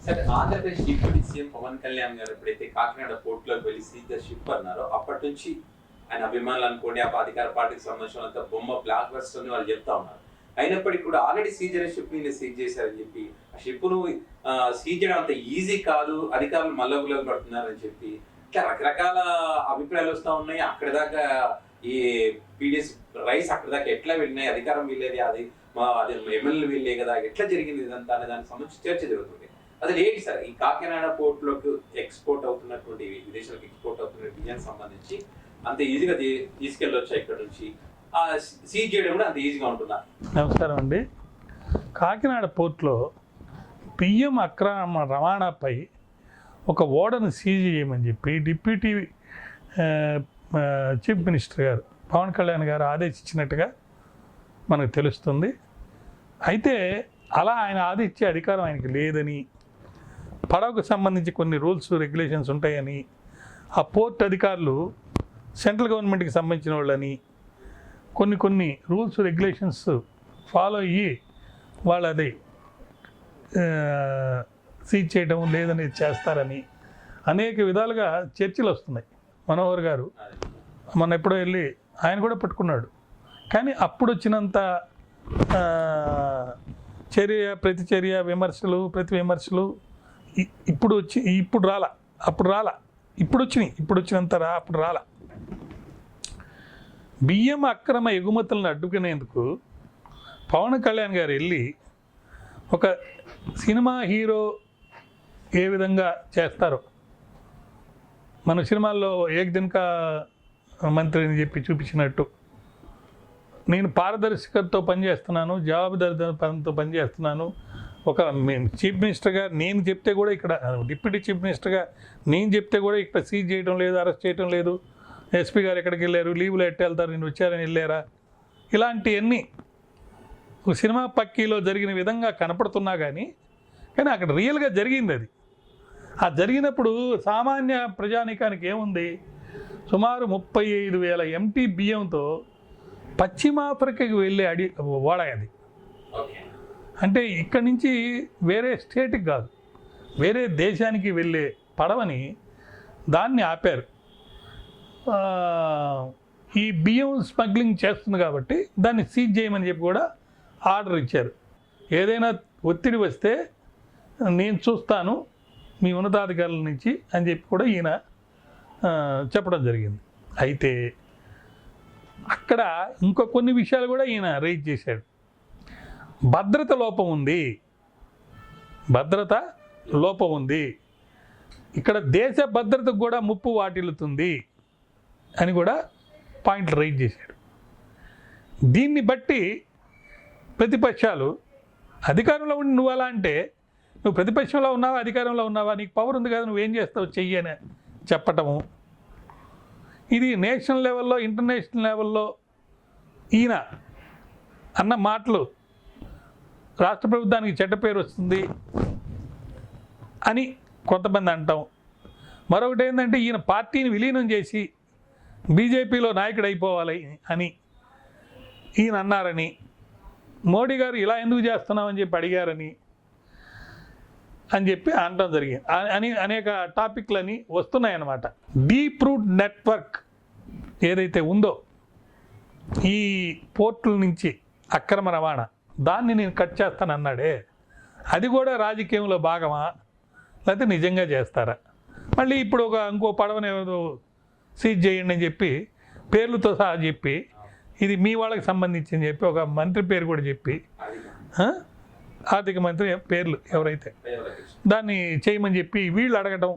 సరే, Andhra Pradesh deputy CM Pawan Kalyan గారు ఎప్పుడైతే కాకినాడ పోర్టులోకి వెళ్ళి సీజ్ ద షిప్ అన్నారో అప్పటి నుంచి ఆయన అభిమానులు అనుకోండి, ఆ అధికార పార్టీకి సంబంధించిన బొమ్మ బ్లాక్ బస్టర్ అని వాళ్ళు చెప్తా ఉన్నారు. అయినప్పటికీ కూడా ఆల్రెడీ సీజ్ అయిన షిప్ ని సీజ్ చేశారని చెప్పి, ఆ షిప్ ను సీజ్ చేయడం అంత ఈజీ కాదు, అధికారులు మల్లగుల్లలు పడుతున్నారని చెప్పి ఇట్లా రకరకాల అభిప్రాయాలు వస్తూ ఉన్నాయి. అక్కడి దాకా ఈ పీడిఎస్ రైస్ అక్కడి దాకా ఎట్లా వెళ్ళినాయి, అధికారం వీళ్ళేది, అది ఎమ్మెల్యేలు వీళ్ళే కదా, ఎట్లా జరిగింది ఇదంతా అనే దానికి సంబంధించి చర్చ జరుగుతుంది. అసలు ఏంటి సార్ ఈ కాకినాడ పోర్టులోకి ఎక్స్పోర్ట్ అవుతున్నటువంటి, విదేశాలకు ఎక్స్పోర్ట్ అవుతున్న బియ్యానికి సంబంధించి అంత ఈజీగా తీసుకెళ్ళొచ్చా ఇక్కడ నుంచి, సీజ్ చేయడం కూడా అంత ఈజీగా ఉంటుందా? నమస్కారం అండి. కాకినాడ పోర్టులో బియ్యం అక్రమ రవాణాపై ఒక ఓడను సీజ్ చేయమని చెప్పి డిప్యూటీ చీఫ్ మినిస్టర్ గారు పవన్ కళ్యాణ్ గారు ఆదేశించినట్టుగా మనకు తెలుస్తుంది. అయితే అలా ఆయన ఆదేశించే అధికారం ఆయనకి లేదని, పడవకు సంబంధించి కొన్ని రూల్స్ రెగ్యులేషన్స్ ఉంటాయని, ఆ పోర్ట్ అధికారులు సెంట్రల్ గవర్నమెంట్కి సంబంధించిన వాళ్ళని, కొన్ని రూల్స్ రెగ్యులేషన్స్ ఫాలో అయ్యి వాళ్ళు అది సీజ్ చేయడం లేదని చేస్తారని అనేక విధాలుగా చర్చలు వస్తున్నాయి. మనోహర్ గారు మొన్న ఎప్పుడో వెళ్ళి ఆయన కూడా పట్టుకున్నాడు. కానీ అప్పుడు వచ్చినంత ప్రతిచర్య, విమర్శలు, ప్రతి విమర్శలు ఇప్పుడు రాలా, అప్పుడు రాలా, ఇప్పుడు వచ్చినంత అప్పుడు రాలా. బియ్యం అక్రమ ఎగుమతులను అడ్డుకునేందుకు పవన్ కళ్యాణ్ గారు వెళ్ళి ఒక సినిమా హీరో ఏ విధంగా చేస్తారో, మన సినిమాల్లో ఏకదినక మంత్రి అని చెప్పి చూపించినట్టు, నేను పారదర్శకతతో పనిచేస్తున్నాను, జవాబుదారీతనంతో పనిచేస్తున్నాను, ఒక చీఫ్ మినిస్టర్గా నేను చెప్తే కూడా ఇక్కడ, డిప్యూటీ చీఫ్ మినిస్టర్గా నేను చెప్తే కూడా ఇక్కడ సీజ్ చేయడం లేదు, అరెస్ట్ చేయడం లేదు, ఎస్పీ గారు ఎక్కడికి వెళ్ళారు, లీవ్లో ఎట్టు వెళ్తారు, నేను వచ్చారని వెళ్ళారా, ఇలాంటివన్నీ సినిమా పక్కీలో జరిగిన విధంగా కనపడుతున్నా కానీ అక్కడ రియల్గా జరిగింది అది. ఆ జరిగినప్పుడు సామాన్య ప్రజానీకానికి ఏముంది, సుమారు 35,000 MT బియ్యంతో పశ్చిమాఫ్రికాకి వెళ్ళే ఓడ అది. అంటే ఇక్కడి నుంచి వేరే స్టేట్కి కాదు, వేరే దేశానికి వెళ్ళే పడవని దాన్ని ఆపారు. ఈ బియ్యం స్మగ్లింగ్ చేస్తుంది కాబట్టి దాన్ని సీజ్ చేయమని చెప్పి కూడా ఆర్డర్ ఇచ్చారు. ఏదైనా ఒత్తిడి వస్తే నేను చూస్తాను మీ ఉన్నతాధికారుల నుంచి అని చెప్పి కూడా ఈయన చెప్పడం జరిగింది. అయితే అక్కడ ఇంకో కొన్ని విషయాలు కూడా ఈయన రైజ్ చేశాడు. భద్రత లోపం ఉంది, ఇక్కడ దేశ భద్రతకు కూడా ముప్పు వాటిల్లుతుంది అని కూడా పాయింట్లు రైజ్ చేశాడు. దీన్ని బట్టి ప్రతిపక్షాలు, అధికారంలో ఉండి నువ్వు అలా అంటే, నువ్వు ప్రతిపక్షంలో ఉన్నావా అధికారంలో ఉన్నావా, నీకు పవర్ ఉంది కదా, నువ్వేం చేస్తావు చెయ్యి అని చెప్పటము, ఇది నేషనల్ లెవెల్లో ఇంటర్నేషనల్ లెవెల్లో ఈయన అన్న మాటలు రాష్ట్ర ప్రభుత్వానికి చెడ్డ పేరు వస్తుంది అని కొంతమంది అంటాం. మరొకటి ఏంటంటే ఈయన పార్టీని విలీనం చేసి బీజేపీలో నాయకుడు అయిపోవాలి అని ఈయన అన్నారని, మోడీ గారు ఇలా ఎందుకు చేస్తున్నామని చెప్పి అడిగారని అనడం జరిగింది అని అనేక టాపిక్లని వస్తున్నాయన్నమాట. డీప్ రూట్ నెట్వర్క్ ఏదైతే ఉందో ఈ పోర్టుల నుంచి అక్రమ రవాణా, దాన్ని నేను కట్ చేస్తానన్నాడే, అది కూడా రాజకీయంలో భాగమా లేకపోతే నిజంగా చేస్తారా? మళ్ళీ ఇప్పుడు ఇంకో పడవని ఏదో సీజ్ చేయండి అని చెప్పి పేర్లతో సహా చెప్పి, ఇది మీ వాళ్ళకి సంబంధించి అని చెప్పి ఒక మంత్రి పేరు కూడా చెప్పి, ఆర్థిక మంత్రి పేర్లు ఎవరైతే, దాన్ని చేయమని చెప్పి వీళ్ళు అడగటం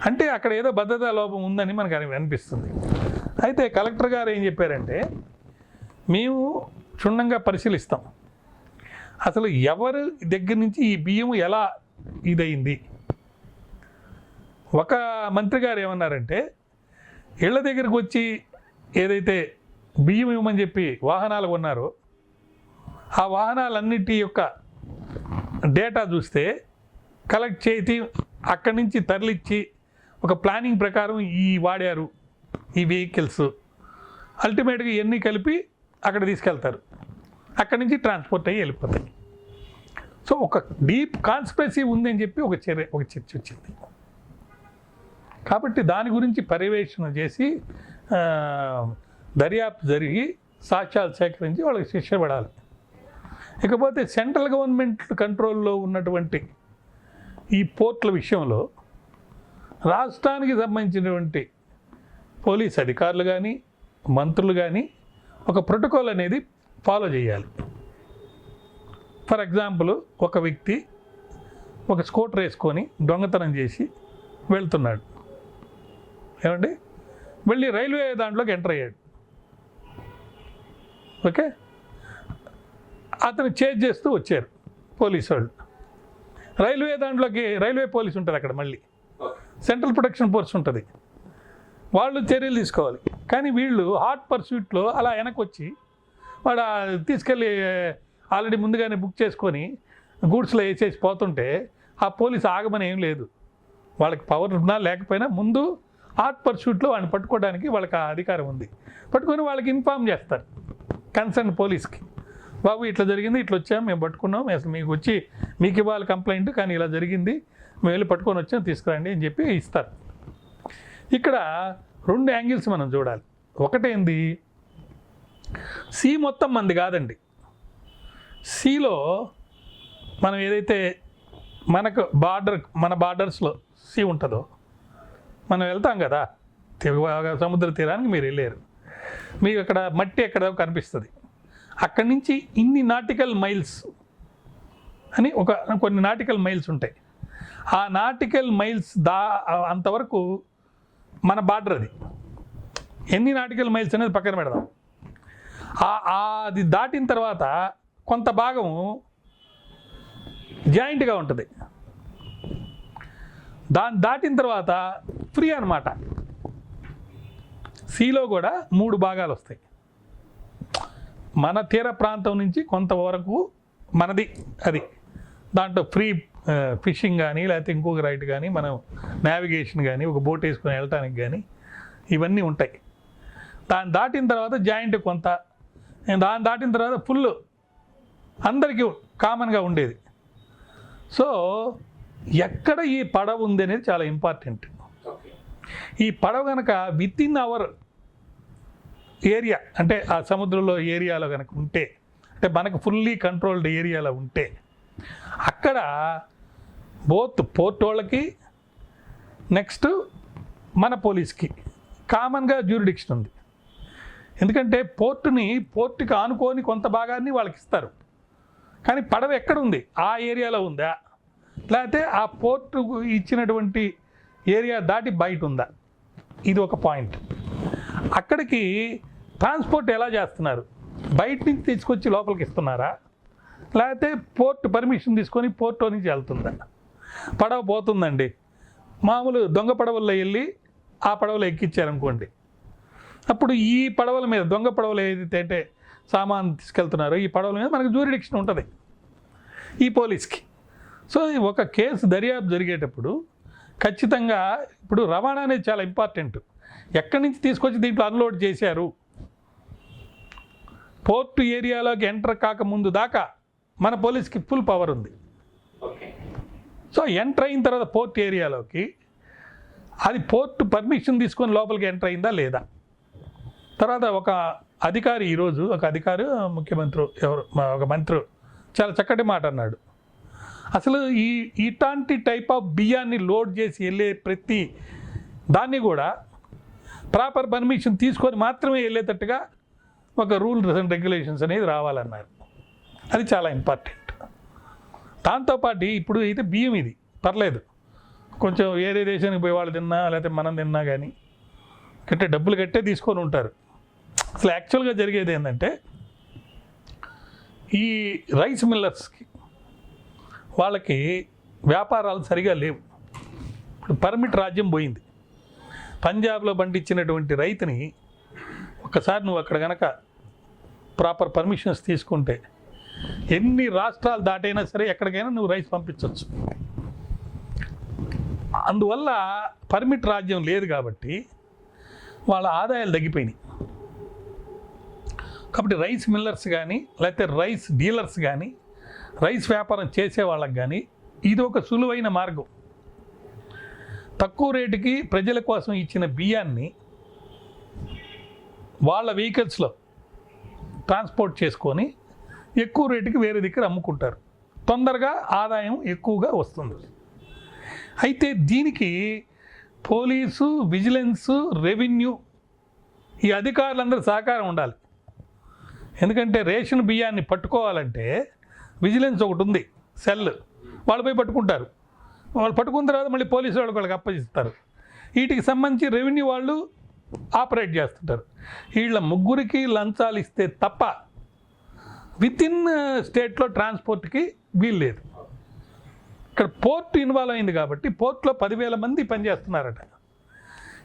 అంటే అక్కడ ఏదో భద్రతా లోపం ఉందని మనకు అనిపిస్తుంది. అయితే కలెక్టర్ గారు ఏం చెప్పారంటే, మేము క్షుణ్ణంగా పరిశీలిస్తాం, అసలు ఎవరి దగ్గర నుంచి ఈ బియ్యం ఎలా ఇదయింది. ఒక మంత్రి గారు ఏమన్నారంటే, ఇళ్ల దగ్గరికి వచ్చి ఏదైతే బియ్యం ఇవ్వమని చెప్పి వాహనాలు కొన్నారో ఆ వాహనాలన్నిటి యొక్క డేటా చూస్తే కలెక్ట్ చేసి అక్కడి నుంచి తరలిచ్చి ఒక ప్లానింగ్ ప్రకారం వాడారు ఈ వెహికల్స్, అల్టిమేట్గా ఇవన్నీ కలిపి అక్కడ తీసుకెళ్తారు, అక్కడి నుంచి ట్రాన్స్పోర్ట్ అయ్యి వెళ్ళిపోతాయి. సో ఒక డీప్ కాన్స్పిరసీ ఉంది అని చెప్పి ఒక చర్చ వచ్చింది. కాబట్టి దాని గురించి పర్యవేక్షణ చేసి దర్యాప్తు జరిగి సాక్ష్యాలు సేకరించి వాళ్ళకి శిక్ష పడాలి. ఇకపోతే సెంట్రల్ గవర్నమెంట్ కంట్రోల్లో ఉన్నటువంటి ఈ పోర్ట్ల విషయంలో రాష్ట్రానికి సంబంధించినటువంటి పోలీస్ అధికారులు కానీ మంత్రులు కానీ ఒక ప్రోటోకాల్ అనేది ఫాలో చేయాలి. ఫర్ ఎగ్జాంపుల్, ఒక వ్యక్తి ఒక స్కూటర్ వేసుకొని దొంగతనం చేసి వెళ్తున్నాడు, ఏమండి, వెళ్ళి రైల్వే దాంట్లోకి ఎంటర్ అయ్యాడు. ఓకే, అతను చేజ్ చేస్తూ వచ్చారు పోలీసు వాళ్ళు. రైల్వే పోలీస్ ఉంటుంది అక్కడ, మళ్ళీ సెంట్రల్ ప్రొటెక్షన్ ఫోర్స్ ఉంటుంది, వాళ్ళు చర్యలు తీసుకోవాలి. కానీ వీళ్ళు హాట్ పర్సూట్లో అలా వెనక్కి వచ్చి వాడు తీసుకెళ్ళి ఆల్రెడీ ముందుగానే బుక్ చేసుకొని గూడ్స్లో వేసేసి పోతుంటే ఆ పోలీస్ ఆగమని ఏం లేదు. వాళ్ళకి పవర్ ఉన్నా లేకపోయినా ముందు హాట్ పర్సూట్లో వాడిని పట్టుకోవడానికి వాళ్ళకి ఆ అధికారం ఉంది. పట్టుకొని వాళ్ళకి ఇన్ఫామ్ చేస్తారు కన్సర్న్ పోలీస్కి, బాబు ఇట్లా జరిగింది, ఇట్లా వచ్చాము, మేము పట్టుకున్నాం, అసలు మీకు వచ్చి మీకు ఇవ్వాలి కంప్లైంట్, కానీ ఇలా జరిగింది, మేము వెళ్ళి పట్టుకొని వచ్చాం, తీసుకురండి అని చెప్పి ఇస్తారు. ఇక్కడ 2 యాంగిల్స్ మనం చూడాలి. ఒకటేంది, సీ మొత్తం మంది కాదండి. సీలో మనం ఏదైతే మన బార్డర్స్లో సీ ఉంటుందో, మనం వెళ్తాం కదా సముద్ర తీరానికి, మీరు వెళ్ళారు, మీకు అక్కడ మట్టి ఎక్కడ కనిపిస్తుంది, అక్కడి నుంచి ఇన్ని నాటికల్ మైల్స్ అని కొన్ని నాటికల్ మైల్స్ ఉంటాయి. ఆ నాటికల్ మైల్స్ అంతవరకు మన బార్డర్. అది ఎన్ని నాటికల్ మైల్స్ అనేది పక్కన పెడదాం. అది దాటిన తర్వాత కొంత భాగం జాయింట్గా ఉంటుంది. దాన్ని దాటిన తర్వాత ఫ్రీ అన్నమాట. సీలో కూడా 3 భాగాలు వస్తాయి. మన తీర ప్రాంతం నుంచి కొంతవరకు మనది, అది దాంట్లో ఫ్రీ ఫిషింగ్ కానీ లేకపోతే ఇంకొక రైట్ కానీ, మనం నావిగేషన్ కానీ, ఒక బోట్ వేసుకొని వెళ్ళటానికి కానీ, ఇవన్నీ ఉంటాయి. దాన్ని దాటిన తర్వాత జాయింట్ కొంత, దాన్ని దాటిన తర్వాత ఫుల్ అందరికీ కామన్గా ఉండేది. సో ఎక్కడ ఈ పడవ ఉంది అనేది చాలా ఇంపార్టెంట్. ఈ పడవ కనుక విత్ ఇన్ అవర్ ఏరియా, అంటే ఆ సముద్రంలో ఏరియాలో కనుక ఉంటే, అంటే మనకు ఫుల్లీ కంట్రోల్డ్ ఏరియాలో ఉంటే, అక్కడ బోత్ పోర్ట్ వాళ్ళకి నెక్స్ట్ మన పోలీస్కి కామన్గా జ్యూరిడిక్షన్ ఉంది. ఎందుకంటే పోర్టుకి ఆనుకొని కొంత భాగాన్ని వాళ్ళకి ఇస్తారు. కానీ పడవ ఎక్కడ ఉంది, ఆ ఏరియాలో ఉందా, లేకపోతే ఆ పోర్టు ఇచ్చినటువంటి ఏరియా దాటి బయట ఉందా, ఇది ఒక పాయింట్. అక్కడికి ట్రాన్స్పోర్ట్ ఎలా చేస్తున్నారు, బయట నుంచి తీసుకొచ్చి లోపలికి ఇస్తున్నారా, లేకపోతే పోర్ట్ పర్మిషన్ తీసుకొని పోర్ట్ నుంచి వెళ్తుందా. పడవ పోతుందండి, మామూలు దొంగ పడవల్లో వెళ్ళి ఆ పడవలో ఎక్కించారనుకోండి, అప్పుడు ఈ పడవల మీద, దొంగ పడవలు ఏదైతే అంటే సామాన్ తీసుకెళ్తున్నారో ఈ పడవల మీద మనకు జ్యూరిడిక్షన్ ఉంటుంది ఈ పోలీస్కి. సో ఒక కేసు దర్యాప్తు జరిగేటప్పుడు ఖచ్చితంగా ఇప్పుడు రవాణా అనేది చాలా ఇంపార్టెంట్. ఎక్కడి నుంచి తీసుకొచ్చి దీంట్లో అన్లోడ్ చేశారు, పోర్టు ఏరియాలోకి ఎంటర్ కాకముందు దాకా మన పోలీస్కి ఫుల్ పవర్ ఉంది. సో ఎంటర్ అయిన తర్వాత పోర్ట్ ఏరియాలోకి అది పోర్టు పర్మిషన్ తీసుకొని లోపలికి ఎంటర్ అయిందా లేదా. తర్వాత ఒక అధికారి, ఈరోజు ఒక అధికారి, ముఖ్యమంత్రి ఒక మంత్రి చాలా చక్కటి మాట అన్నాడు. అసలు ఇట్లాంటి టైప్ ఆఫ్ బియ్యాన్ని లోడ్ చేసి వెళ్ళే ప్రతి దాన్ని కూడా ప్రాపర్ పర్మిషన్ తీసుకొని మాత్రమే వెళ్ళేటట్టుగా ఒక రూల్స్ అండ్ రెగ్యులేషన్స్ అనేది రావాలన్నారు. అది చాలా ఇంపార్టెంట్. దాంతోపాటు ఇప్పుడు అయితే బియ్యం ఇది పర్లేదు, కొంచెం వేరే దేశానికి పోయి వాళ్ళు తిన్నా లేకపోతే మనం తిన్నా కానీ డబ్బులు కట్టే తీసుకొని ఉంటారు. అసలు యాక్చువల్గా జరిగేది ఏంటంటే, ఈ రైస్ మిల్లర్స్కి వాళ్ళకి వ్యాపారాలు సరిగా లేవు. ఇప్పుడు పర్మిట్ రాజ్యం పోయింది. పంజాబ్లో పండించినటువంటి రైతుని ఒకసారి నువ్వు అక్కడ కనుక ప్రాపర్ పర్మిషన్స్ తీసుకుంటే ఎన్ని రాష్ట్రాలు దాటైనా సరే ఎక్కడికైనా నువ్వు రైస్ పంపించవచ్చు. అందువల్ల పర్మిట్ రాజ్యం లేదు కాబట్టి వాళ్ళ ఆదాయాలు తగ్గిపోయినాయి. కాబట్టి రైస్ మిల్లర్స్ కానీ లేకపోతే రైస్ డీలర్స్ కానీ రైస్ వ్యాపారం చేసే వాళ్ళకి కానీ ఇది ఒక సులువైన మార్గం. తక్కువ రేటుకి ప్రజల కోసం ఇచ్చిన బియ్యాన్ని వాళ్ళ వెహికల్స్లో ట్రాన్స్పోర్ట్ చేసుకొని ఎక్కువ రేటుకి వేరే దగ్గర అమ్ముకుంటారు. తొందరగా ఆదాయం ఎక్కువగా వస్తుంది. అయితే దీనికి పోలీసు, విజిలెన్సు, రెవెన్యూ ఈ అధికారులందరూ సహకారం ఉండాలి. ఎందుకంటే రేషన్ బియ్యాన్ని పట్టుకోవాలంటే విజిలెన్స్ ఒకటి ఉంది, సెల్, వాళ్ళు పోయి పట్టుకుంటారు. వాళ్ళు పట్టుకున్న తర్వాత మళ్ళీ పోలీసు వాళ్ళకి అప్పగిస్తారు. వీటికి సంబంధించి రెవెన్యూ వాళ్ళు ఆపరేట్ చేస్తుంటారు. వీళ్ళ ముగ్గురికి లంచాలు ఇస్తే తప్ప వితిన్ స్టేట్లో ట్రాన్స్పోర్ట్కి వీలు లేదు. ఇక్కడ పోర్ట్ ఇన్వాల్వ్ అయింది కాబట్టి పోర్ట్లో 10,000 మంది పనిచేస్తున్నారట.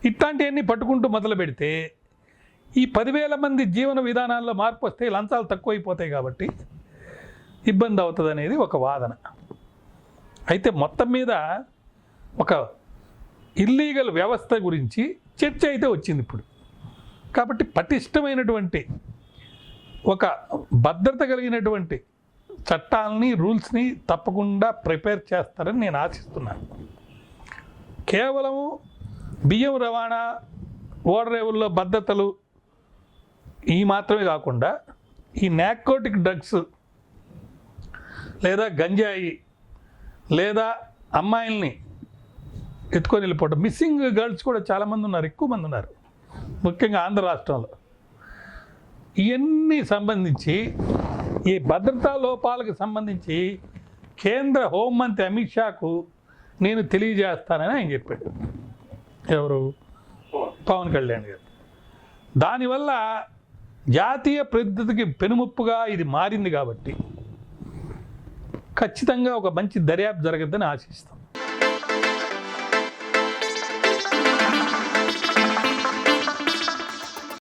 ఇట్లాంటివన్నీ పట్టుకుంటూ మొదలు పెడితే ఈ 10,000 మంది జీవన విధానాల్లో మార్పు వస్తే లంచాలు తక్కువైపోతాయి కాబట్టి ఇబ్బంది అవుతుంది అనేది ఒక వాదన. అయితే మొత్తం మీద ఒక ఇల్లీగల్ వ్యవస్థ గురించి చర్చ అయితే వచ్చింది ఇప్పుడు. కాబట్టి పటిష్టమైనటువంటి ఒక భద్రత కలిగినటువంటి చట్టాలని, రూల్స్ని తప్పకుండా ప్రిపేర్ చేస్తారని నేను ఆశిస్తున్నాను. కేవలం బియ్యం రవాణా, ఓడరేవుల్లో భద్రతలు ఈ మాత్రమే కాకుండా ఈ నార్కోటిక్ డ్రగ్స్ లేదా గంజాయి లేదా అమ్మాయిల్ని ఎత్తుకొని వెళ్ళిపోవడం, మిస్సింగ్ గర్ల్స్ కూడా చాలామంది ఉన్నారు, ఎక్కువ మంది ఉన్నారు, ముఖ్యంగా ఆంధ్ర రాష్ట్రంలో. ఇవన్నీ సంబంధించి ఈ భద్రతా లోపాలకు సంబంధించి కేంద్ర హోంమంత్రి అమిత్ షాకు నేను తెలియజేస్తానని ఆయన చెప్పాడు. ఎవరు? పవన్ కళ్యాణ్ గారు. దానివల్ల జాతీయ భద్రతకి పెనుముప్పుగా ఇది మారింది కాబట్టి ఖచ్చితంగా ఒక మంచి దర్యాప్తు జరగద్దని ఆశిస్తాం.